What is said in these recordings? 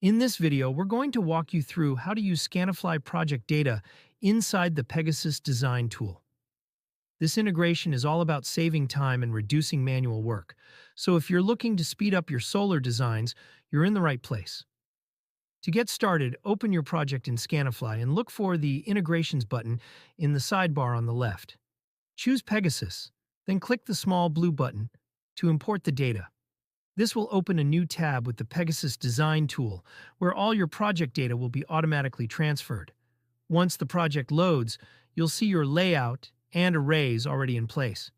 In this video, we're going to walk you through how to use Scanifly project data inside the Pegasus Design Tool. This integration is all about saving time and reducing manual work, so if you're looking to speed up your solar designs, you're in the right place. To get started, open your project in Scanifly and look for the Integrations button in the sidebar on the left. Choose Pegasus, then click the small blue button to import the data. This will open a new tab with the Pegasus Design Tool, where all your project data will be automatically transferred. Once the project loads, you'll see your layout and arrays already in place.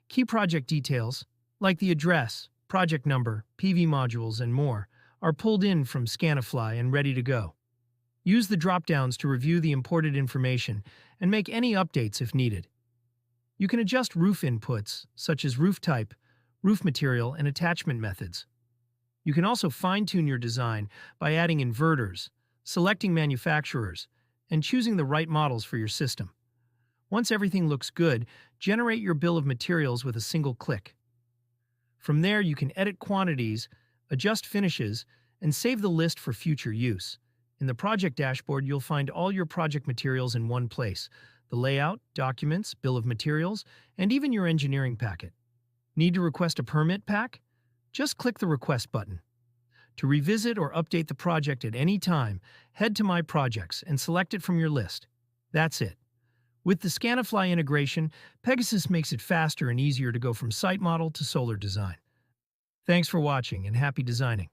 Key project details, like the address, project number, PV modules, and more, are pulled in from Scanifly and ready to go. Use the drop-downs to review the imported information and make any updates if needed. You can adjust roof inputs, such as roof type, roof material, and attachment methods. You can also fine-tune your design by adding inverters, selecting manufacturers, and choosing the right models for your system. Once everything looks good, generate your bill of materials with a single click. From there, you can edit quantities, adjust finishes, and save the list for future use. In the project dashboard, you'll find all your project materials in one place: the layout, documents, bill of materials, and even your engineering packet. Need to request a permit pack? Just click the Request button. To revisit or update the project at any time, head to My Projects and select it from your list. That's it. With the Scanifly integration, Pegasus makes it faster and easier to go from site model to solar design. Thanks for watching and happy designing.